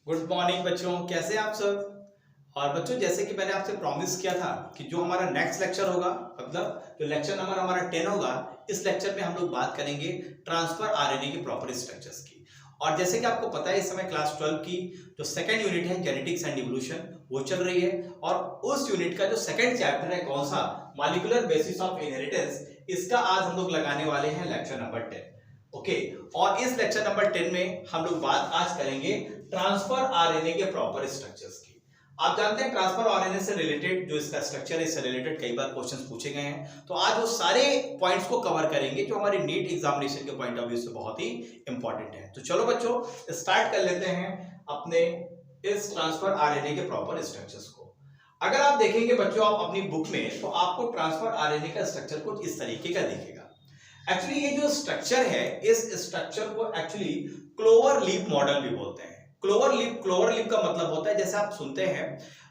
Good morning बच्चों, कैसे हैं आप सब। और बच्चों, जैसे कि मैंने आपसे प्रॉमिस किया था कि जो हमारा नेक्स्ट लेक्चर होगा, मतलब जो लेक्चर नंबर हमारा 10 होगा, इस लेक्चर में हम लोग बात करेंगे ट्रांसफर आरएनए के प्रॉपर स्ट्रक्चर्स की। और जैसे कि आपको पता है, इस समय क्लास 12 की जो सेकंड यूनिट है जेनेटिक्स एंड इवोल्यूशन, वो चल रही है। और उस यूनिट का जो सेकंड चैप्टर है, कौन सा, मॉलिक्यूलर बेसिस ऑफ इनहेरिटेंस, इसका आज हम लोग लगाने वाले हैं लेक्चर नंबर 10। ओके, और इस लेक्चर नंबर 10 में हम लोग बात आज करेंगे ट्रांसफर आरएनए के प्रॉपर स्ट्रक्चर्स की। आप जानते हैं ट्रांसफर आरएनए से रिलेटेड जो इसका स्ट्रक्चर है, इससे रिलेटेड कई बार क्वेश्चंस पूछे गए हैं। तो आज वो सारे पॉइंट्स को कवर करेंगे जो हमारी नीट एग्जामिनेशन के पॉइंट ऑफ व्यू से बहुत ही इंपॉर्टेंट है। तो चलो बच्चों, स्टार्ट कर लेते हैं अपने इस ट्रांसफर आरएनए के प्रॉपर स्ट्रक्चर्स को। अगर आप देखेंगे बच्चों, आप अपनी बुक में, तो आपको ट्रांसफर आरएनए का स्ट्रक्चर कुछ इस तरीके का दिखेगा। एक्चुअली ये जो स्ट्रक्चर है, इस स्ट्रक्चर को एक्चुअली क्लोवर लीफ मॉडल भी बोलते हैं। क्लोवर लीफ का मतलब होता है, जैसे आप सुनते हैं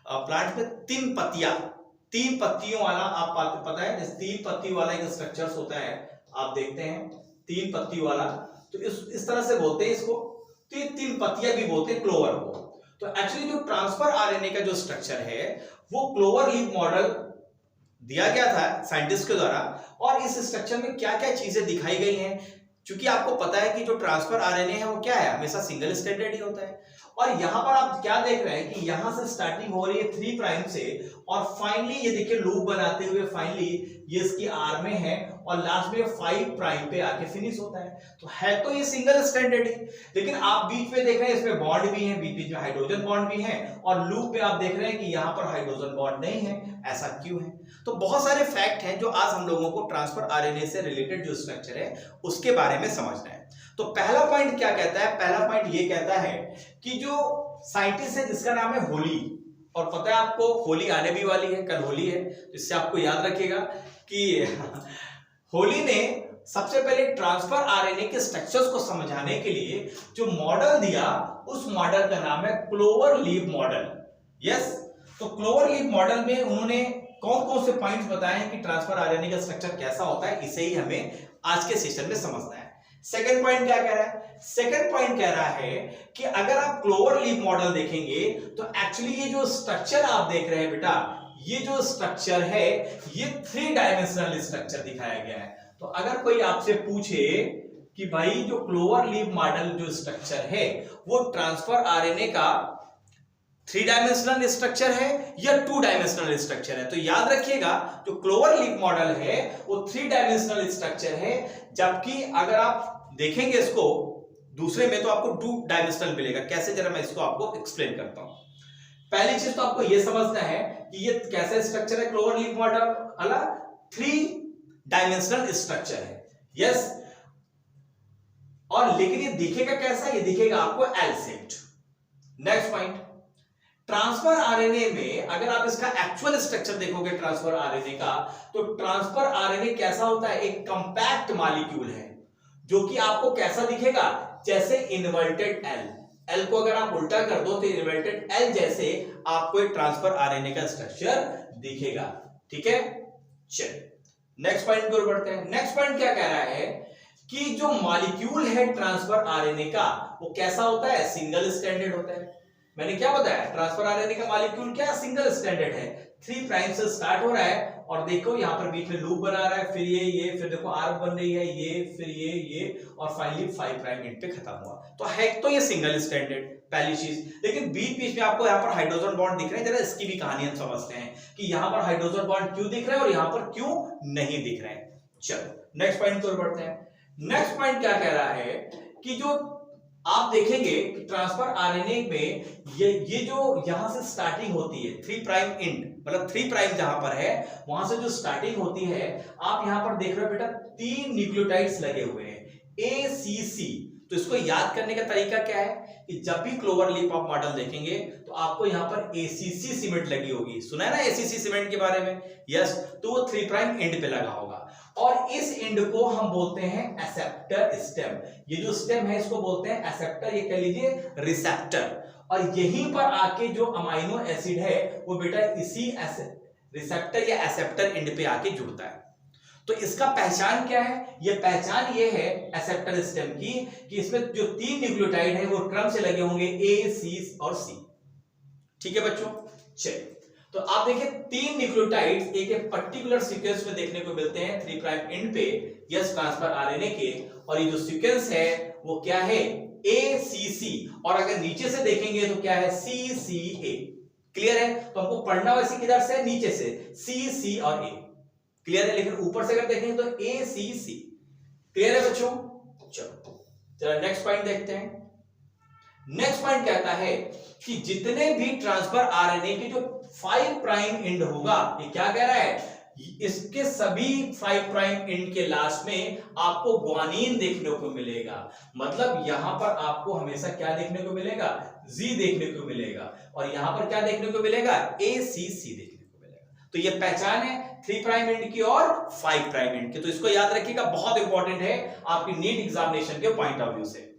प्लांट में तीन पत्तियों वाला, आप पता है जैसे तीन पत्ती वाला एक स्ट्रक्चर होता है, आप देखते हैं तीन पत्ती वाला, तो इस तरह से बोलते हैं इसको। तो ये तीन पत्तियां भी बोलते हैं क्लोवर को। तो एक्चुअली जो ट्रांसफर आरएनए का जो स्ट्रक्चर है, वो क्लोवर लीफ मॉडल दिया गया था साइंटिस्ट के द्वारा। और इस स्ट्रक्चर में क्या क्या चीजें दिखाई गई हैं, क्योंकि आपको पता है कि जो ट्रांसफर आरएनए है वो क्या है, हमेशा सिंगल स्ट्रैंडेड ही होता है। और यहां पर आप क्या देख रहे हैं कि यहां से स्टार्टिंग हो रही है 3 प्राइम से, और फाइनली ये देखिए लूप बनाते हुए फाइनली ये इसकी आर में है, और लास्ट में 5 प्राइम पे आके फिनिश होता है। तो है तो ये सिंगल स्ट्रैंडेड ही, लेकिन आप बीच में देख रहे हैं इसमें बॉन्ड भी है, बीच में हाइड्रोजन बॉन्ड भी है, और लूप पे आप देख रहे हैं कि यहां पर हाइड्रोजन बॉन्ड नहीं है। ऐसा क्यों है? तो बहुत सारे फैक्ट हैं जो आज हम लोगों को ट्रांसफर आरएनए से रिलेटेड जो स्ट्रक्चर है उसके बारे में समझना है। तो पहला पॉइंट क्या कहता है? पहला पॉइंट ये कहता है कि जो साइंटिस्ट है जिसका नाम है होली, और पता है आपको होली आने भी वाली है, कल होली है, तो इससे आपको याद रखिएगा कि होली ने सबसे पहले ट्रांसफर आरएनए के स्ट्रक्चर्स को समझाने के लिए जो मॉडल दिया, उस मॉडल का नाम है क्लोवर लीफ मॉडल। यस, तो क्लोवर लीफ मॉडल में उन्होंने कौन कौन से पॉइंट्स बताए हैं कि ट्रांसफर आरएनए का स्ट्रक्चर कैसा होता है, इसे ही हमें आज के सेशन में समझना है। सेकंड पॉइंट क्या कह रहा है? सेकंड पॉइंट कह रहा है कि अगर आप क्लोवर लीफ मॉडल देखेंगे तो एक्चुअली ये जो स्ट्रक्चर आप देख रहे हैं बेटा, ये जो स्ट्रक्चर है ये 3 डायमेंशनल स्ट्रक्चर दिखाया गया है। तो अगर कोई आपसे पूछे कि भाई जो क्लोवर लीफ मॉडल जो स्ट्रक्चर है वो ट्रांसफर आरएनए का 3 डायमेंशनल स्ट्रक्चर है या 2 डायमेंशनल स्ट्रक्चर है, तो याद रखिएगा जो क्लोवर लीफ मॉडल है वो 3 डायमेंशनल स्ट्रक्चर है, जबकि अगर आप देखेंगे इसको दूसरे में तो आपको 2 डायमेंशनल मिलेगा। कैसे, जरा मैं इसको आपको एक्सप्लेन करता हूं। पहली चीज तो आपको यह समझना है कि ये कैसा स्ट्रक्चर है, क्लोवर लीफ मॉडल वाला 3 डायमेंशनल स्ट्रक्चर है। यस, और लेकिन ये दिखेगा कैसा? ये दिखेगा आपको L shaped. Next point, transfer RNA में अगर आप इसका एक्चुअल स्ट्रक्चर देखोगे ट्रांसफर आरएनए का, तो ट्रांसफर आरएनए कैसा होता है? एक कंपैक्ट मॉलिक्यूल है जो कि आपको कैसा दिखेगा? जैसे इन्वर्टेड एल। एल को अगर आप उल्टा कर दो तो इन्वर्टेड एल जैसे आपको एक ट्रांसफर आरएनए का स्ट्रक्चर दिखेगा। ठीक है, चलिए नेक्स्ट पॉइंट की ओर बढ़ते हैं। नेक्स्ट पॉइंट क्या कह रहा है कि जो मॉलिक्यूल है ट्रांसफर आरएनए का वो कैसा होता है? सिंगल स्ट्रैंडेड होता है। मैंने क्या बताया? ट्रांसफर आरएनए का मॉलिक्यूल क्या सिंगल स्ट्रैंडेड है, 3 प्राइम से स्टार्ट हो रहा है, और देखो यहां पर बीच में लूप बना रहा है, फिर ये फिर देखो आर बन रही है, ये फिर ये और फाइनली 5 प्राइम एंड पे खत्म हुआ। तो है तो ये सिंगल स्ट्रैंडेड, पहली चीज। लेकिन बीच बीच में आपको यहां पर हाइड्रोजन बॉन्ड दिख रहे हैं, जरा इसकी भी कहानी हम समझते हैं कि यहां पर हाइड्रोजन बॉन्ड क्यों दिख रहे हैं और यहां पर क्यों नहीं दिख रहे हैं। चलो नेक्स्ट पॉइंट की ओर बढ़ते हैं। नेक्स्ट पॉइंट क्या कह रहा है कि जो आप देखेंगे कि ट्रांसफर आरएनए में ये जो यहां से स्टार्टिंग होती है 3 प्राइम एंड, मतलब 3 प्राइम जहां पर है वहां से जो स्टार्टिंग होती है, आप यहां पर देख रहे हो बेटा 3 न्यूक्लियोटाइड्स लगे हुए हैं ACC। तो इसको याद करने का तरीका क्या है कि जब भी क्लोवर लीफ ऑफ मॉडल देखेंगे तो आपको यहां पर ACC सीमेंट लगी होगी। सुना है ना ACC सीमेंट के बारे में? यस, तो वो 3 प्राइम एंड पे लगा होगा, और इस एंड को हम बोलते हैं एक्सेप्टर स्टेम। ये जो स्टेम है इसको बोलते हैं एक्सेप्टर, ये कह लीजिए रिसेप्टर। और यहीं पर आके जो अमाइनो एसिड है वो बेटा इसी रिसेप्टर या एक्सेप्टर एंड पे आके जुड़ता है। तो इसका पहचान क्या है? ये पहचान ये है एक्सेप्टर स्टेम की कि इसमें जो 3 न्यूक्लियोटाइड है वो क्रम से लगे होंगे ए, सी और सी। ठीक है बच्चों, चलिए तो आप देखिए 3 न्यूक्लियोटाइड्स एक पर्टिकुलर सीक्वेंस में देखने को मिलते हैं 3 प्राइम एंड पे यस ट्रांसफर आरएनए के, और ये जो सीक्वेंस है वो क्या है? ACC, और अगर नीचे से देखेंगे तो क्या है? CCA। क्लियर है? तो हमको पढ़ना वैसे किधर से? नीचे से, CC और A। क्लियर है? लेकिन ऊपर से अगर देखेंगे तो ACC। क्लियर है बच्चों? चलो नेक्स्ट पॉइंट देखते हैं। नेक्स्ट पॉइंट कहता है कि जितने भी ट्रांसफर आरएनए के जो 5 प्राइम एंड होगा, ये क्या कह रहा है? इसके सभी 5 प्राइम एंड के लास्ट में आपको ग्वानिन देखने को मिलेगा। मतलब यहां पर आपको हमेशा क्या देखने को मिलेगा? जी देखने को मिलेगा, और यहां पर क्या देखने को मिलेगा? ACC देखने को मिलेगा। तो ये पहचान है 3 प्राइम एंड की और 5 प्राइम एंड की, तो इसको याद रखिएगा, बहुत इंपॉर्टेंट है आपकी नीट एग्जामिनेशन के पॉइंट ऑफ व्यू से।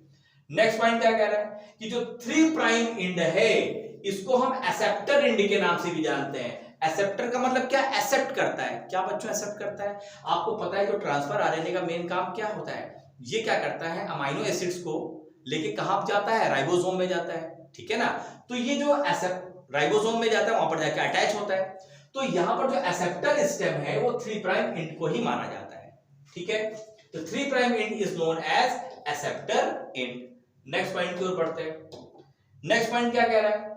नेक्स्ट पॉइंट क्या कह रहा है कि जो 3 प्राइम एंड है इसको हम एक्सेप्टर एंड के नाम से भी जानते हैं। एक्सेप्टर का मतलब क्या? एक्सेप्ट करता है। क्या बच्चों एक्सेप्ट करता है? आपको पता है जो ट्रांसफर आरएनए का मेन काम क्या होता है? ये क्या करता है? अमाइनो एसिड्स को लेके कहां जाता है? राइबोसोम में जाता है। ठीक है ना? तो ये जो राइबोसोम में जाता है वहां पर जाकर अटैच होता है। तो यहां पर जो एक्सेप्टर स्टेम है वो 3 प्राइम एंड को ही माना जाता है। ठीक है? तो 3 prime end is known as acceptor end. Next point की ओर बढ़ते हैं। नेक्स्ट पॉइंट क्या कह रहा है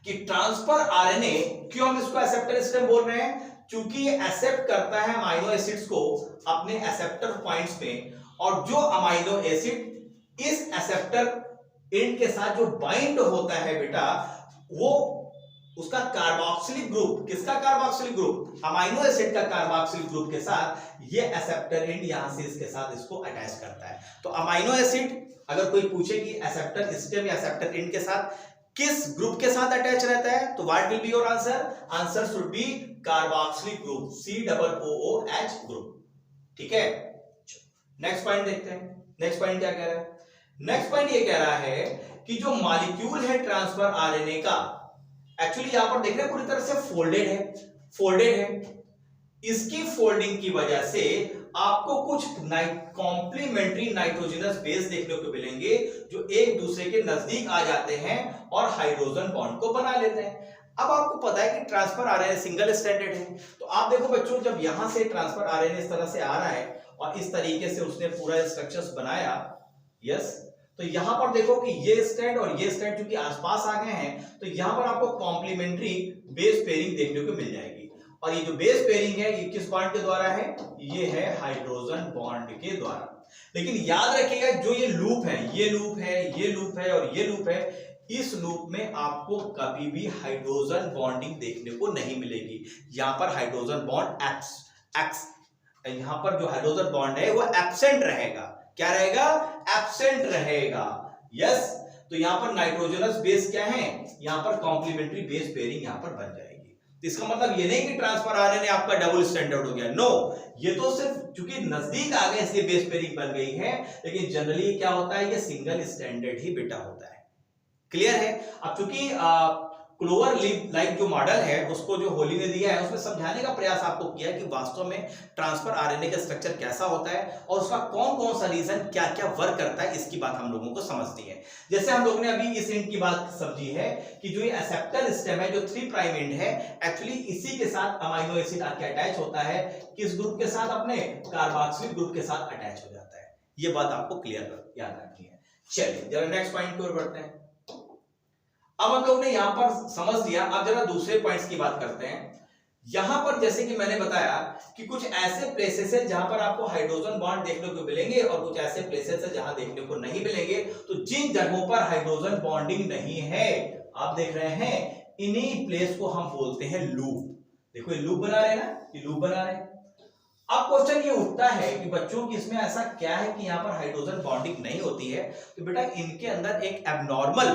कि ट्रांसफर आरएनए, क्यों हम इसको एक्सेप्टर स्टेम बोल रहे हैं? क्योंकि ये एक्सेप्ट करता है अमाइनो एसिड्स को अपने एक्सेप्टर पॉइंट्स पे, और जो अमाइनो एसिड इस एक्सेप्टर एंड के साथ जो बाइंड होता है बेटा, वो उसका कार्बोक्सिलिक ग्रुप, किसका कार्बोक्सिलिक ग्रुप? अमाइनो एसिड का कार्बोक्सिलिक ग्रुप के साथ ये एक्सेप्टर एंड यहां से इसके साथ इसको अटैच करता है। तो अमाइनो एसिड अगर कोई पूछे कि एक्सेप्टर स्टेम या एक्सेप्टर एंड के साथ किस ग्रुप के साथ अटैच रहता है, तो what will be your answer? Answer should be carboxylic group, COOH group. ठीक है? नेक्स्ट पॉइंट देखते हैं। नेक्स्ट पॉइंट क्या कह रहा है? नेक्स्ट पॉइंट ये कह रहा है कि जो मॉलिक्यूल है ट्रांसफर आरएनए का, एक्चुअली यहां पर देख रहे हैं पूरी तरह से फोल्डेड है। इसकी फोल्डिंग की वजह से आपको कुछ कॉम्प्लीमेंट्री नाइट्रोजनस बेस देखने को मिलेंगे जो एक दूसरे के नजदीक आ जाते हैं और हाइड्रोजन बॉन्ड को बना लेते हैं। अब आपको पता है कि ट्रांसफर आरएनए सिंगल स्ट्रैंडेड है, तो आप देखो बच्चों, जब यहां से ट्रांसफर आरएनए इस तरह से आ रहा है और इस तरीके से उसने पूरा स्ट्रक्चर्स बनाया, यस, तो यहां पर देखो कि ये स्ट्रैंड और ये स्ट्रैंड चूंकि आसपास आ गए हैं, तो यहां पर आपको कॉम्प्लीमेंट्री बेस पेयरिंग देखने को मिल जाएगी। और ये जो बेस पेयरिंग है ये किस बॉन्ड के द्वारा है? ये है हाइड्रोजन बॉन्ड के द्वारा। लेकिन याद रखिएगा जो ये लूप है, ये लूप है, ये लूप है और ये लूप है, इस लूप में आपको कभी भी हाइड्रोजन बॉन्डिंग देखने को नहीं मिलेगी। यहां पर हाइड्रोजन बॉन्ड एक्स, यहां पर जो हाइड्रोजन बॉन्ड है वो एब्सेंट रहेगा। क्या रहेगा? एब्सेंट रहेगा। यस, तो यहां पर नाइट्रोजनस बेस क्या है? यहां पर कॉम्प्लीमेंट्री बेस पेयरिंग यहां पर बन जाएगी। इसका मतलब ये नहीं कि ट्रांसफर आरएनए आपका डबल स्टैंडर्ड हो गया, नो, ये तो सिर्फ चूंकि नजदीक आ गए इसलिए बेस पेयरिंग बन गई है, लेकिन जनरली क्या होता है? ये सिंगल स्टैंडर्ड ही बेटा होता है। क्लियर है? अब चूंकि क्लोवर लाइक जो मॉडल है उसको जो होली ने दिया है उसमें समझाने का प्रयास आपको किया है कि वास्तव में ट्रांसफर आरएनए का स्ट्रक्चर कैसा होता है और उसका कौन कौन सा रीजन क्या क्या वर्क करता है, इसकी बात हम लोगों को समझती है। जैसे हम लोगों ने अभी इस एंड की बात समझी है कि जो ये एक्सेप्टर स्टेम है जो 3 प्राइम एंड है, एक्चुअली इसी के साथ अमाइनो एसिड आके अटैच होता है। किस ग्रुप के साथ? अपने कार्बोक्सिलिक ग्रुप के साथ अटैच हो जाता है। ये बात आपको क्लियर याद रखनी है। चलिए जरा नेक्स्ट पॉइंट की ओर बढ़ते हैं। अब हम लोग ने यहां पर समझ लिया, अब जरा दूसरे पॉइंट्स की बात करते हैं। यहां पर जैसे कि मैंने बताया कि कुछ ऐसे प्लेसेस है जहां पर आपको हाइड्रोजन बॉन्ड देखने को मिलेंगे और कुछ ऐसे प्लेसेस है जहां देखने को नहीं मिलेंगे। तो जिन जगहों पर हाइड्रोजन बॉन्डिंग नहीं है, आप देख रहे हैं, इन्हीं प्लेस को हम बोलते हैं लूप। देखो ये लूप बना रहे हैं ना, ये लूप बना रहे हैं। अब क्वेश्चन ये उठता है कि बच्चों की इसमें ऐसा क्या है कि यहां पर हाइड्रोजन बॉन्डिंग नहीं होती है? तो बेटा इनके अंदर एक एब्नॉर्मल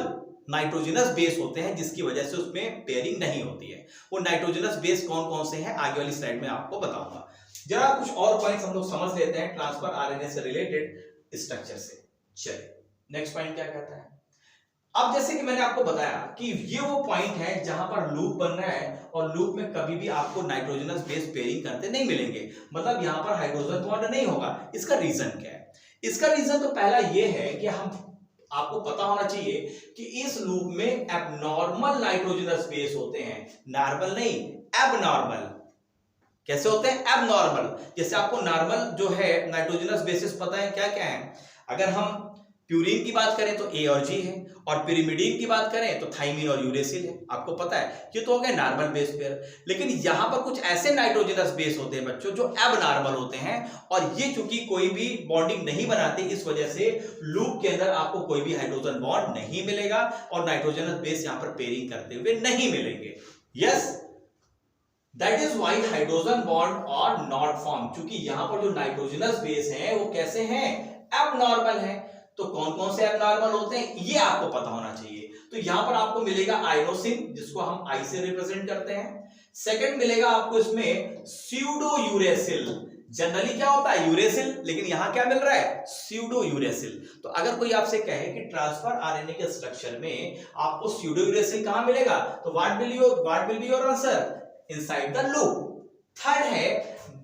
नाइट्रोजनस बेस होते हैं जिसकी वजह से उसमें पेयरिंग नहीं होती है। वो नाइट्रोजनस बेस कौन कौन से हैं आगे वाली स्लाइड में आपको बताऊंगा। जरा कुछ और पॉइंट्स हम लोग समझ लेते हैं ट्रांसफर आरएनए से रिलेटेड स्ट्रक्चर से। चलिए नेक्स्ट पॉइंट क्या कहता है? अब जैसे कि मैंने आपको बताया कि ये वो पॉइंट है जहां पर लूप बन रहा है और लूप में कभी भी आपको नाइट्रोजनस बेस पेयरिंग करते नहीं मिलेंगे, मतलब यहां पर हाइड्रोजन बॉन्ड नहीं होगा। इसका रीजन क्या है? इसका रीजन तो पहला ये है कि हम आपको पता होना चाहिए कि इस लूप में एबनॉर्मल नाइट्रोजनस बेस होते हैं, नॉर्मल नहीं, एबनॉर्मल। कैसे होते हैं? एबनॉर्मल। जैसे आपको नॉर्मल जो है नाइट्रोजनस बेसिस पता है क्या क्या है। अगर हम प्यूरीन की बात करें तो ए और जी है, और पिरिमिडीन की बात करें तो थाइमीन और यूरेसिल है, आपको पता है। ये तो हो गए नॉर्मल बेस पेयर। लेकिन यहां पर कुछ ऐसे नाइट्रोजनस बेस होते हैं बच्चों जो एबनॉर्मल होते हैं, और ये चूंकि कोई भी बॉन्डिंग नहीं बनाते, इस वजह से लूप के अंदर आपको कोई भी हाइड्रोजन बॉन्ड नहीं मिलेगा और नाइट्रोजनस बेस यहां पर पेयरिंग करते हुए नहीं मिलेंगे। Yes, that is why hydrogen bond are not form, क्योंकि यहां पर जो नाइट्रोजनस बेस हैं वो कैसे हैं? एबनॉर्मल हैं। तो कौन कौन से एबनॉर्मल होते हैं ये आपको पता होना चाहिए। तो यहां पर आपको मिलेगा आइनोसिन, जिसको हम आई से रिप्रेजेंट करते हैं। सेकंड मिलेगा आपको इसमें स्यूडो यूरेसिल। जनरली क्या होता है? यूरेसिल, लेकिन यहां क्या मिल रहा है? Pseudo uracil. तो अगर कोई आपसे कहे कि ट्रांसफर आरएनए के स्ट्रक्चर में आपको स्यूडो यूरेसिल कहां मिलेगा, तो what will be your answer? Inside the loop. Third है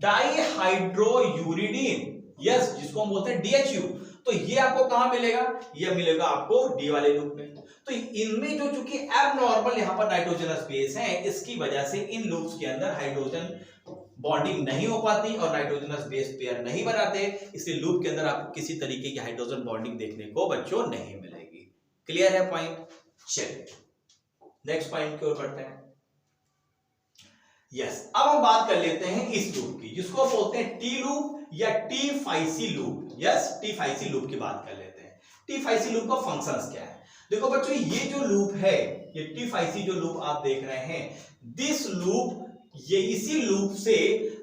डाइहाइड्रोयूरिडीन, यस, जिसको हम बोलते हैं डीएचयू। तो ये आपको कहां मिलेगा? ये मिलेगा आपको डी वाले लूप में। तो इनमें जो चूंकि एबनॉर्मल यहां पर नाइट्रोजनस बेस है, इसकी वजह से इन लूप्स के अंदर हाइड्रोजन बॉन्डिंग नहीं हो पाती और नाइट्रोजनस बेस पेयर नहीं बनाते, इसलिए लूप के अंदर आपको किसी तरीके की हाइड्रोजन बॉन्डिंग देखने को बच्चों नहीं मिलेगी। क्लियर है पॉइंट? चलिए नेक्स्ट पॉइंट की ओर बढ़ते हैं। यस, अब हम बात कर लेते हैं इस लूप की, जिसको बोलते हैं टी लूप या T psi C loop. Yes, T psi C loop की बात कर लेते हैं। टी फाइसी लूप का फंक्शंस क्या है? देखो बच्चों, ये जो लूप है, ये टी फाइसी जो लूप आप देख रहे हैं, दिस लूप, ये इसी लूप से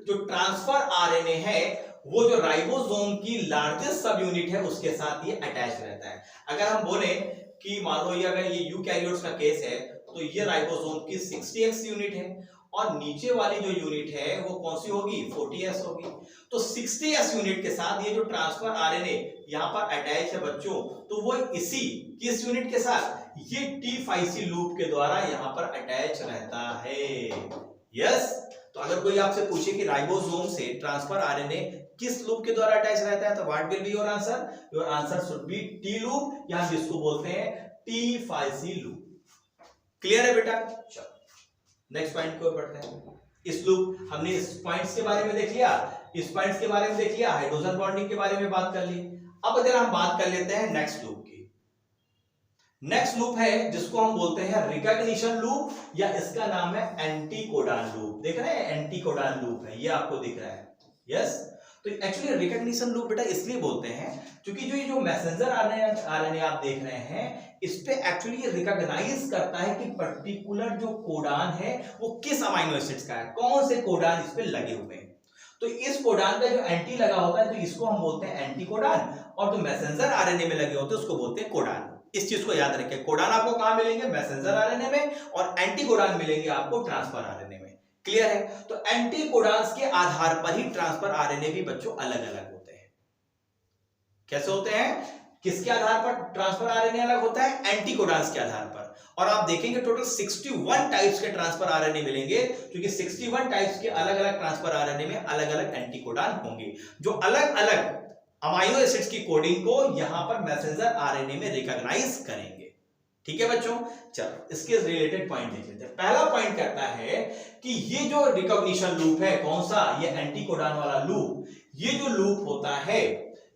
जो ट्रांसफर आरएनए है, वो जो राइबोसोम की लार्जेस्ट सब यूनिट है उसके साथ ये अटैच रहता है। अगर हम बोले कि मान लो ये अगर ये यूकैरियोट्स का केस है, तो ये राइबोसोम की 60x यूनिट है और नीचे वाली जो यूनिट है वो कौन सी होगी? 40s होगी। तो 60s यूनिट के साथ ये जो ट्रांसफर आरएनए यहां पर अटैच है बच्चों, तो वो इसी किस यूनिट के साथ? ये टी फाइसी लूप के द्वारा यहां पर अटैच रहता है। यस, तो अगर कोई आपसे पूछे कि राइबोसोम से ट्रांसफर आरएनए किस लूप के द्वारा अटैच रहता है, तो what will be your answer? Your answer should be T loop, या जिसको बोलते हैं टी फाइसी लूप। क्लियर है बेटा? चलो नेक्स्ट पॉइंट को पढ़ते हैं। इस लूप, हमने इस पॉइंट्स के बारे में देख लिया, इस पॉइंट्स के बारे में देख लिया, हाइड्रोजन बॉन्डिंग के बारे में बात कर ली। अब अगर हम बात कर लेते हैं नेक्स्ट लूप की। नेक्स्ट लूप है जिसको हम बोलते हैं रिकॉग्निशन लूप, या इसका नाम है एंटीकोडान लूप। देख रहे हैं, एंटीकोडान लूप है, ये आपको दिख रहा है। यस, तो एक्चुअली रिकॉग्निशन लूप बेटा इसलिए बोलते हैं क्योंकि जो मैसेंजर आरएनए आप देख रहे हैं, इस पे एक्चुअली ये रिकॉग्नाइज करता है कि पर्टिकुलर जो कोडान है वो किस अमाइनो एसिड्स का है, कौन से कोडान इस पे लगे हुए हैं। तो इस कोडान का जो एंटी लगा होता है तो इसको हम बोलते हैं एंटीकोडान, और जो मैसेंजर आरएनए में लगे होते हैं उसको बोलते हैं कोडान। इस चीज को याद रखें, कोडान आपको कहां मिलेंगे? मैसेंजर आरएनए में, और एंटीकोडान मिलेंगे आपको ट्रांसफर आरएनए में। क्लियर है? तो एंटीकोडान्स के आधार पर ही ट्रांसफर आरएनए भी बच्चों अलग अलग होते हैं। कैसे होते हैं? किसके आधार पर ट्रांसफर आरएनए अलग होता है? एंटीकोडान्स के आधार पर। और आप देखेंगे टोटल 61 टाइप्स के ट्रांसफर आरएनए मिलेंगे, क्योंकि 61 टाइप्स के अलग अलग ट्रांसफर आरएनए में अलग अलग एंटीकोडान होंगे, जो अलग अलग अमाइनो एसिड्स की कोडिंग को यहां पर मैसेंजर आरएनए में रिकॉग्नाइज करेंगे। ठीक है बच्चों? चलो इसके रिलेटेड पॉइंट देख लेते हैं। पहला पॉइंट कहता है कि ये जो रिकॉग्निशन लूप है, कौन सा? ये एंटीकोडान वाला लूप। ये जो लूप होता है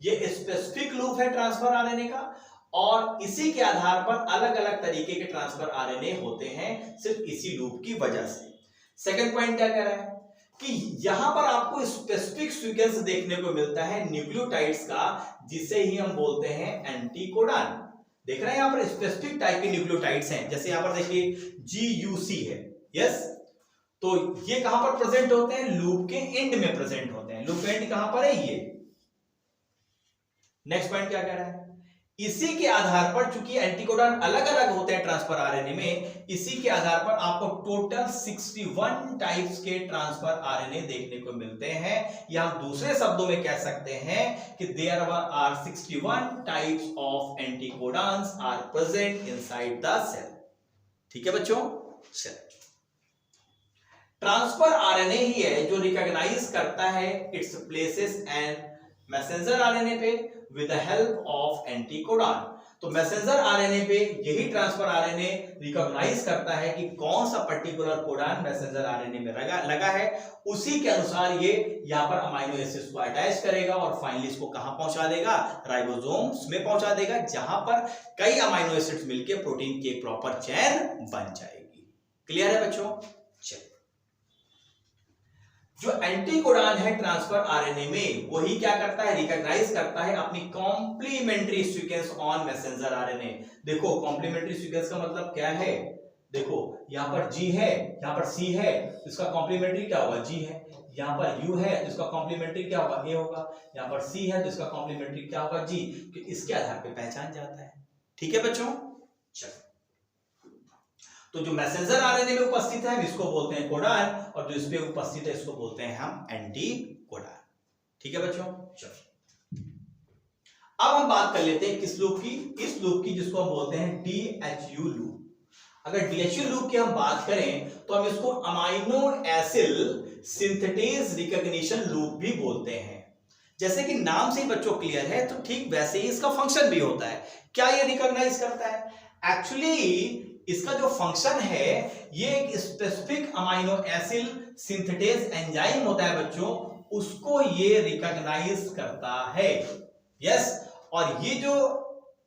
ये स्पेसिफिक लूप है ट्रांसफर आरएनए का, और इसी के आधार पर अलग अलग तरीके के ट्रांसफर आरएनए होते हैं, सिर्फ इसी लूप की वजह से। सेकंड पॉइंट क्या कह रहा है कि यहां पर आपको स्पेसिफिक सीक्वेंस देखने को मिलता है न्यूक्लियोटाइड्स का, जिसे ही हम बोलते हैं एंटीकोडान। देख रहे हैं यहां पर स्पेसिफिक टाइप के न्यूक्लियोटाइड्स हैं, जैसे यहां पर देखिए GUC है। यस, तो ये कहां पर प्रेजेंट होते हैं? लूप के एंड में प्रेजेंट होते हैं। लूप एंड कहां पर है? ये। नेक्स्ट पॉइंट क्या कह रहा है? इसी के आधार पर, चूंकि एंटीकोडॉन अलग अलग होते हैं ट्रांसफर आरएनए में, इसी के आधार पर आपको टोटल 61 टाइप्स के ट्रांसफर आरएनए देखने को मिलते हैं, या हम दूसरे शब्दों में कह सकते हैं कि there are 61 types of anticodons are present inside the cell. ठीक है बच्चों, सेल ट्रांसफर आरएनए ही है जो रिकॉग्नाइज करता है its places and messenger RNA पे with the help of anticodon. तो मैसेंजर आरएनए पे यही ट्रांसफर आरएनए रिकॉग्नाइज करता है कि कौन सा पर्टिकुलर कोडॉन मैसेंजर आरएनए में लगा है, उसी के अनुसार ये यहां पर अमाइनो एसिड्स को अटैच करेगा और फाइनली इसको कहां पहुंचा देगा, राइबोसोम्स में पहुंचा देगा, जहां पर कई अमाइनो एसिड्स मिलकर प्रोटीन की प्रॉपर चेन बन जाएगी। क्लियर है बच्चों? चलिए, जो एंटीकोडॉन है ट्रांसफर आरएनए में, वही क्या करता है, रिकॉग्नाइज करता है अपनी complementary sequence on messenger RNA. देखो कॉम्प्लीमेंट्री सीक्वेंस का मतलब क्या है, देखो यहां पर G है, यहां पर C है, इसका कॉम्प्लीमेंट्री क्या होगा, G है। यहां पर U है तो इसका कॉम्प्लीमेंट्री क्या होगा, A होगा। यहां पर C है तो इसका कॉम्प्लीमेंट्री क्या होगा, G। तो इसके आधार पर पहचान जाता है। ठीक है बच्चों, चलो, तो जो मैसेंजर आरएनए में उपस्थित है इसको बोलते हैं कोडॉन, और जो इस पे उपस्थित है इसको बोलते हैं हम एंटीकोडॉन। ठीक है बच्चों, चलो अब हम बात कर लेते हैं किस लूप की, इस लूप की जिसको हम बोलते हैं DHU लूप। अगर DHU लूप की हम बात करें तो हम इसको amino acid synthetase recognition loop भी बोलते हैं। जैसे कि नाम से ही बच्चों क्लियर है, तो ठीक वैसे ही इसका फंक्शन भी होता है। क्या ये रिकॉग्नाइज करता है, एक्चुअली इसका जो फंक्शन है ये एक specific amino acid synthetase enzyme होता है बच्चों, उसको ये रिकॉग्नाइज करता है। यस, और ये जो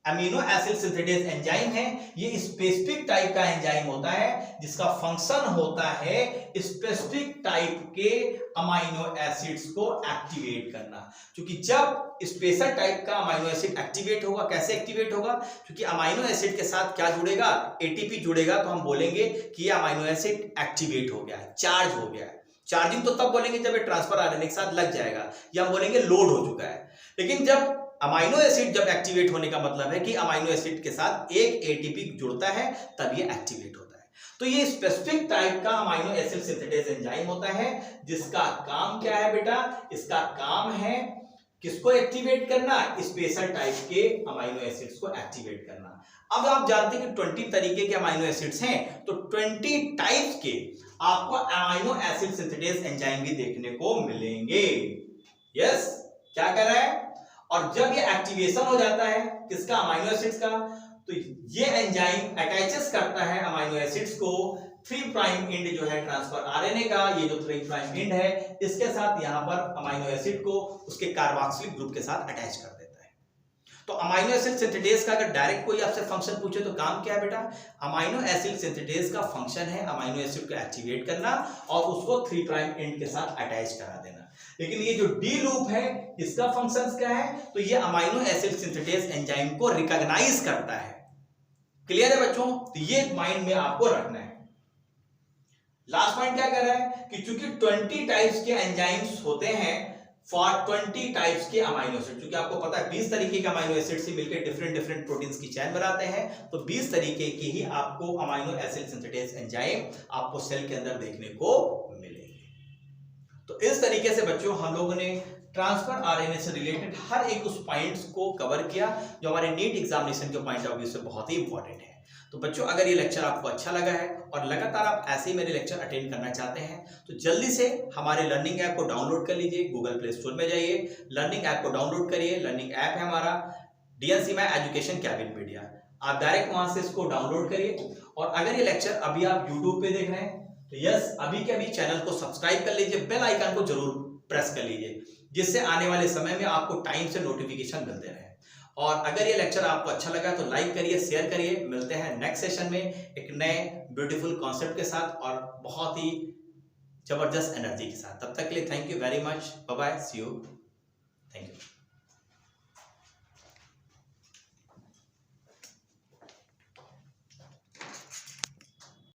अमीनो एसिड सिंथेटेज एंजाइम है ये स्पेसिफिक टाइप का एंजाइम होता है, जिसका फंक्शन होता है स्पेसिफिक टाइप के अमाइनो एसिड्स को एक्टिवेट करना। क्योंकि जब स्पेशल टाइप का अमाइनो एसिड एक्टिवेट होगा, कैसे एक्टिवेट होगा, क्योंकि अमाइनो एसिड के साथ क्या जुड़ेगा, एटीपी जुड़ेगा, तो हम बोलेंगे कि ये अमाइनो एसिड एक्टिवेट हो गया है, चार्ज हो गया है। चार्जिंग तो तब बोलेंगे जब ये ट्रांसफर आरएनए के साथ लग जाएगा, या हम बोलेंगे लोड हो चुका है। लेकिन जब अमाइनो एसिड जब एक्टिवेट होने का मतलब है कि अमाइनो एसिड के साथ एक एटीपी जुड़ता है, तब ये एक्टिवेट होता है। तो ये स्पेसिफिक टाइप का अमाइनो एसिड सिंथेटेज एंजाइम होता है, जिसका काम क्या है बेटा, इसका काम है किसको एक्टिवेट करना, स्पेशल टाइप के अमाइनो एसिड्स को एक्टिवेट करना। अब आप जानते हैं कि 20 तरीके के अमाइनो एसिड्स हैं, तो 20 टाइप्स के आपको अमाइनो एसिड सिंथेटेज एंजाइम भी देखने को मिलेंगे। यस, क्या कर रहा है, और जब ये एक्टिवेशन हो जाता है किसका, अमाइनो एसिड्स का, तो ये एंजाइम अटैचेस करता है अमाइनो एसिड्स को 3 प्राइम एंड जो है ट्रांसफर आरएनए का, ये जो 3 प्राइम एंड है इसके साथ यहां पर अमाइनो एसिड को उसके कार्बोक्सिलिक ग्रुप के साथ अटैच कर देता है। तो अमाइनो एसिड सिंथेटेज का अगर डायरेक्ट कोई आपसे फंक्शन पूछे तो काम क्या है बेटा, अमाइनो एसिड सिंथेटेज का फंक्शन है अमाइनो एसिड को एक्टिवेट करना और उसको 3 प्राइम एंड के साथ अटैच करा देना। लेकिन ये जो डी लूप है इसका फंक्शंस क्या है, तो ये अमाइनो एसिड सिंथेटेज एंजाइम को रिकॉग्नाइज करता है। क्लियर है बच्चों, तो ये माइंड में आपको रखना है। लास्ट पॉइंट क्या कर रहा है कि चूंकि 20 टाइप्स के एंजाइम्स होते हैं फॉर 20 टाइप्स के अमाइनो एसिड, क्योंकि आपको पता है 20 तरीके के अमाइनो एसिड से मिलकर डिफरेंट प्रोटीन्स की चेन बनाते हैं, तो 20 तरीके की ही आपको अमाइनो एसिड सिंथेटेज एंजाइम आपको सेल के अंदर देखने को मिलेंगे। तो इस तरीके से बच्चों हम लोगों ने ट्रांसफर आरएनए से रिलेटेड हर एक उस पॉइंट्स को कवर किया जो हमारे नीट एग्जामिनेशन के पॉइंट ऑफ व्यू से बहुत ही इंपॉर्टेंट है। तो बच्चों अगर ये लेक्चर आपको अच्छा लगा है और लगातार आप ऐसे ही मेरे लेक्चर अटेंड करना चाहते हैं तो जल्दी से हमारे लर्निंग ऐप को डाउनलोड कर लीजिए। गूगल प्ले स्टोर में जाइए, लर्निंग ऐप को डाउनलोड करिए। लर्निंग ऐप है हमारा DNC My Education Cabin Media, आप डायरेक्ट वहां से इसको डाउनलोड करिए। और अगर ये लेक्चर अभी आप यूट्यूब पे देख रहे हैं तो यस, अभी के अभी चैनल को सब्सक्राइब कर लीजिए, बेल आइकन को जरूर प्रेस कर लीजिए, जिससे आने वाले समय में आपको टाइम से नोटिफिकेशन मिलते रहे। और अगर ये लेक्चर आपको अच्छा लगा तो लाइक करिए, शेयर करिए। मिलते हैं नेक्स्ट सेशन में एक नए ब्यूटीफुल कॉन्सेप्ट के साथ और बहुत ही जबरदस्त एनर्जी के साथ। तब तक के लिए thank you very much, bye bye, see you, thank you.